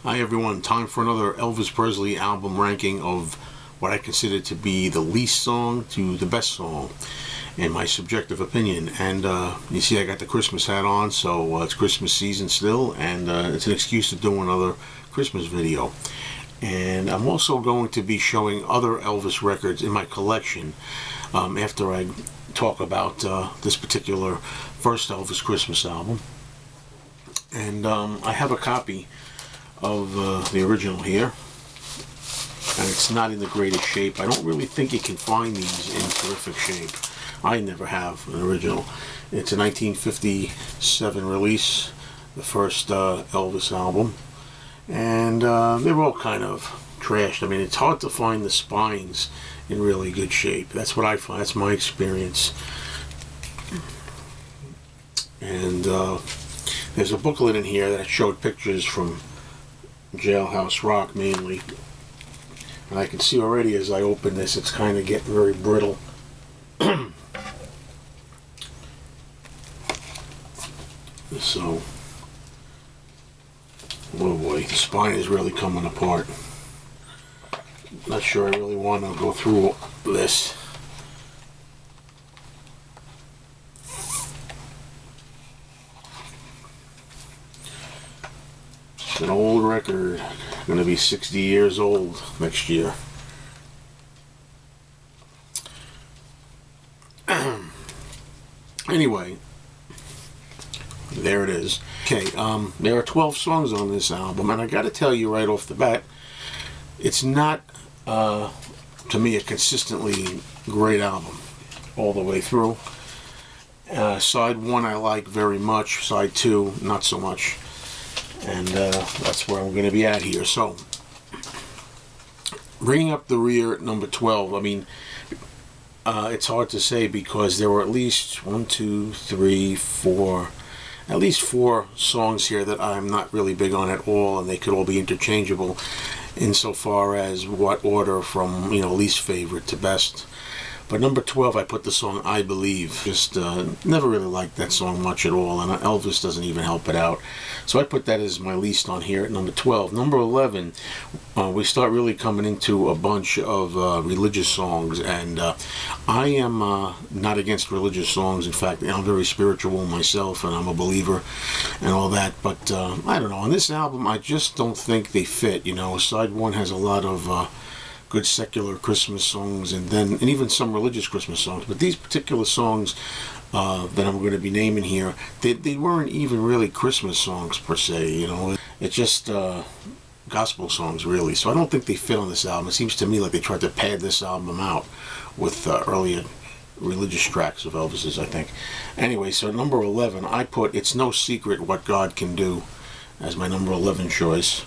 Hi everyone, time for another Elvis Presley album ranking of what I consider to be the least song to the best song, in my subjective opinion. And you see I got the Christmas hat on, so it's Christmas season still, and it's an excuse to do another Christmas video. And I'm also going to be showing other Elvis records in my collection after I talk about this particular first Elvis Christmas album. And I have a copy of the original here, and it's not in the greatest shape. I don't really think you can find these in terrific shape. I never have an original. It's a 1957 release, the first Elvis album, and they're all kind of trashed. I mean, it's hard to find the spines in really good shape. That's what I find. That's my experience. And there's a booklet in here that showed pictures from Jailhouse Rock mainly, and I can see already as I open this it's kind of getting very brittle. So, oh boy, the spine is really coming apart. Not sure I really want to go through this. It's an old record, going to be 60 years old next year. Anyway, there it is. Okay, there are 12 songs on this album, and I got to tell you right off the bat, it's not, to me, a consistently great album all the way through. Side 1 I like very much, side 2 not so much. And that's where I'm going to be at here. So, bringing up the rear at number 12, I mean, it's hard to say because there were at least at least four songs here that I'm not really big on at all, and they could all be interchangeable insofar as what order from, you know, least favorite to best. But number 12, I put the song I Believe. Just never really liked that song much at all, and Elvis doesn't even help it out. So I put that as my least on here at number 12. Number 11, we start really coming into a bunch of religious songs, and I am not against religious songs. In fact, I'm very spiritual myself, and I'm a believer and all that. But I don't know, on this album, I just don't think they fit. You know, side 1 has a lot of good secular Christmas songs, and even some religious Christmas songs. But these particular songs that I'm going to be naming here, they weren't even really Christmas songs per se. You know, it's just gospel songs really. So I don't think they fit on this album. It seems to me like they tried to pad this album out with earlier religious tracks of Elvis's, I think. Anyway, so number 11, I put It's No Secret What God Can Do as my number 11 choice.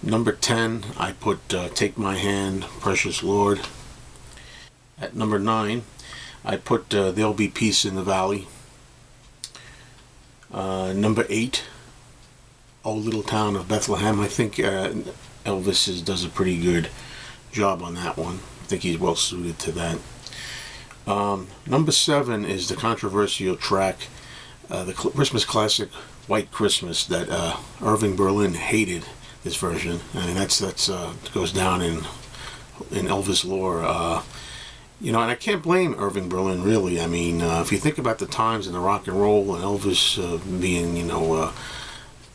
Number 10, I put Take My Hand, Precious Lord. At number 9, I put There'll Be Peace in the Valley. Number 8, Oh Little Town of Bethlehem. I think Elvis does a pretty good job on that one. I think he's well suited to that. Number 7 is the controversial track, the Christmas classic White Christmas, that Irving Berlin hated. This version. I mean, that's goes down in Elvis lore. You know, and I can't blame Irving Berlin really. I mean, if you think about the times in the rock and roll and Elvis being, you know,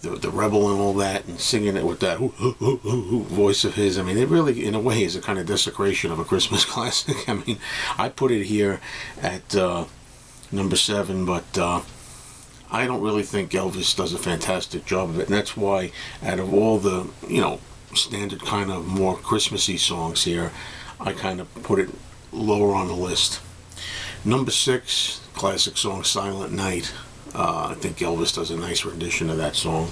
the rebel and all that, and singing it with that voice of his, I mean, it really, in a way, is a kind of desecration of a Christmas classic. I mean, I put it here at number 7, but I don't really think Elvis does a fantastic job of it, and that's why out of all the, you know, standard kind of more Christmassy songs here, I kind of put it lower on the list. Number 6, classic song Silent Night. I think Elvis does a nice rendition of that song.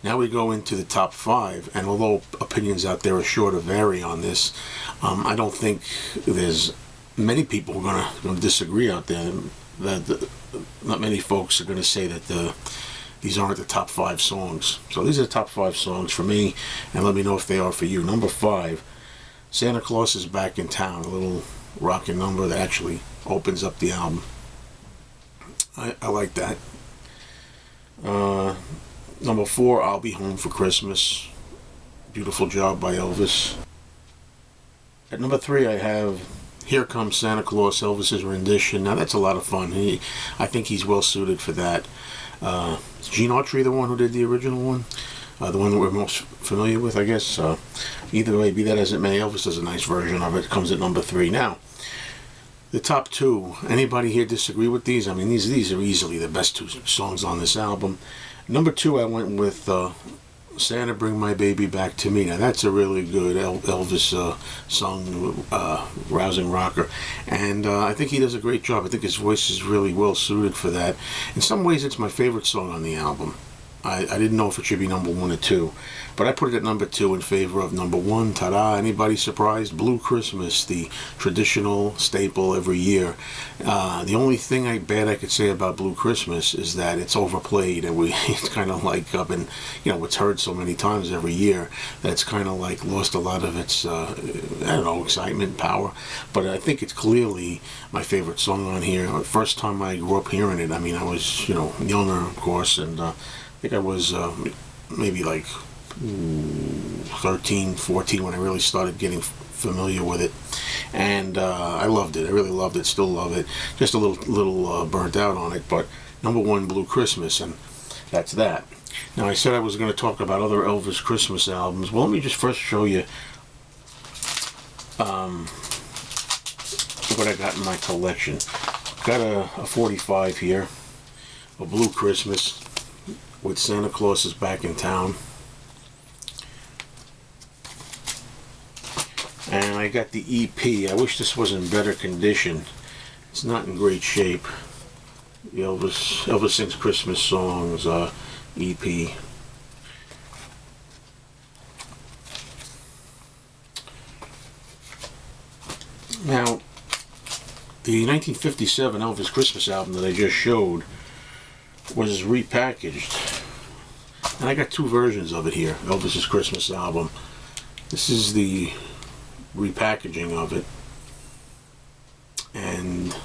Now we go into the top 5, and although opinions out there are sure to vary on this, I don't think there's many people who are going to disagree out there. Not many folks are going to say that these aren't the top 5 songs. So these are the top 5 songs for me, and let me know if they are for you. Number 5, Santa Claus is Back in Town, a little rockin' number that actually opens up the album. I like that. Number 4, I'll Be Home for Christmas. Beautiful job by Elvis. At number 3, I have Here Comes Santa Claus, Elvis's rendition. Now that's a lot of fun. I think he's well suited for that. Is Gene Autry the one who did the original one? The one that we're most familiar with, I guess. Either way, be that as it may, Elvis does a nice version of it. It comes at number 3. Now, the top 2. Anybody here disagree with these? I mean, these are easily the best 2 songs on this album. Number 2, I went with Santa Bring My Baby Back to Me. Now that's a really good Elvis song, rousing rocker, and I think he does a great job. I think his voice is really well suited for that. In some ways it's my favorite song on the album. I didn't know if it should be number 1 or 2, but I put it at number 2 in favor of number 1. Ta-da! Anybody surprised? Blue Christmas, the traditional staple every year. The only thing bad I could say about Blue Christmas is that it's overplayed, and it's kind of like it's heard so many times every year that it's kind of like lost a lot of its excitement, power. But I think it's clearly my favorite song on here. First time I grew up hearing it, I mean, I was younger, of course, and I think I was maybe like 13, 14 when I really started getting familiar with it, and I loved it. I really loved it. Still love it. Just a little burnt out on it, but number 1, Blue Christmas, and that's that. Now, I said I was going to talk about other Elvis Christmas albums. Well, let me just first show you what I got in my collection. Got a 45 here, a Blue Christmas with Santa Claus is Back in Town. And I got the EP. I wish this was in better condition. It's not in great shape. The Elvis Sings Christmas Songs EP. Now, the 1957 Elvis Christmas album that I just showed was repackaged. And I got 2 versions of it here, Elvis's Christmas album. This is the repackaging of it. And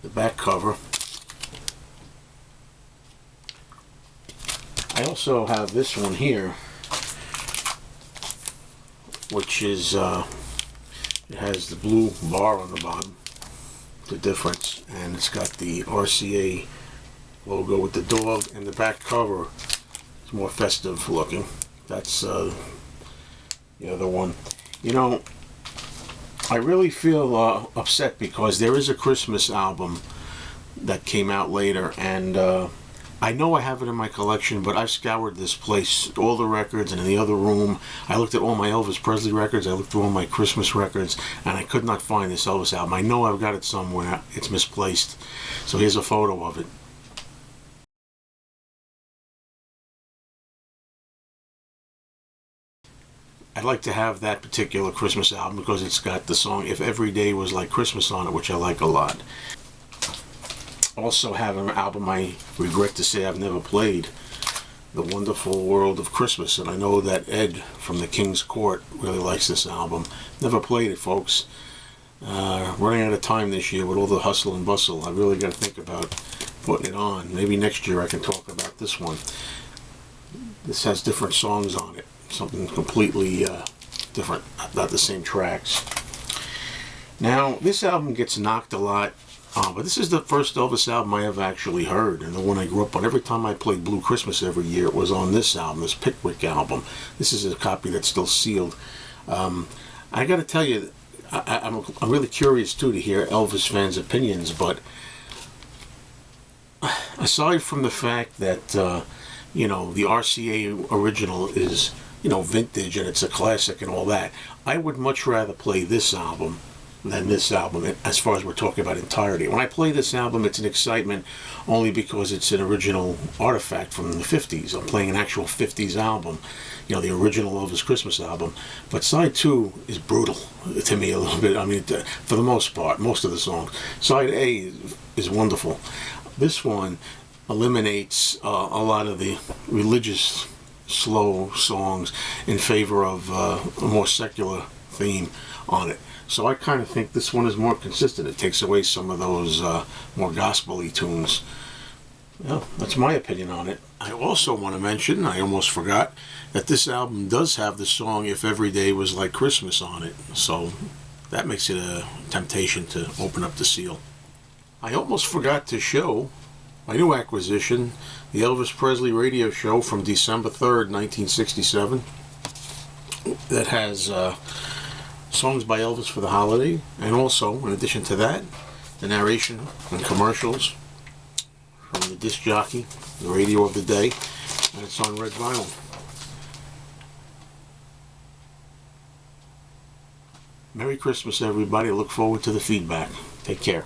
the back cover. I also have this one here, which is, it has the blue bar on the bottom, the difference, and it's got the RCA logo with the dog, and the back cover is more festive looking. That's the other one. I really feel upset because there is a Christmas album that came out later, and I know I have it in my collection, but I've scoured this place, all the records, and in the other room I looked at all my Elvis Presley records, I looked through all my Christmas records, and I could not find this Elvis album. I know I've got it somewhere. It's misplaced. So here's a photo of it. I'd like to have that particular Christmas album because it's got the song If Every Day Was Like Christmas on it, which I like a lot. Also have an album I regret to say I've never played, The Wonderful World of Christmas, and I know that Ed from the King's Court really likes this album. Never played it, folks. Running out of time this year with all the hustle and bustle. I really got to think about putting it on. Maybe next year I can talk about this one. This has different songs on it. Something completely different, not the same tracks. Now, this album gets knocked a lot, but this is the first Elvis album I have actually heard, and the one I grew up on. Every time I played Blue Christmas every year, it was on this album, this Pickwick album. This is a copy that's still sealed. I got to tell you, I'm really curious too to hear Elvis fans' opinions, but aside from the fact that the RCA original is vintage and it's a classic and all that, I would much rather play this album than this album as far as we're talking about entirety. When I play this album, it's an excitement only because it's an original artifact from the 50s. I'm playing an actual 50s album, the original Elvis Christmas album. But side 2 is brutal to me a little bit. I mean, for the most part, most of the songs. Side A is wonderful. This one eliminates a lot of the religious slow songs in favor of a more secular theme on it. So I kind of think this one is more consistent. It takes away some of those more gospel-y tunes. Yeah, that's my opinion on it. I also want to mention, I almost forgot, that this album does have the song If Every Day Was Like Christmas on it. So that makes it a temptation to open up the seal. I almost forgot to show my new acquisition, the Elvis Presley radio show from December 3rd, 1967. That has songs by Elvis for the holiday, and also, in addition to that, the narration and commercials from the disc jockey, the radio of the day, and it's on red vinyl. Merry Christmas, everybody. I look forward to the feedback. Take care.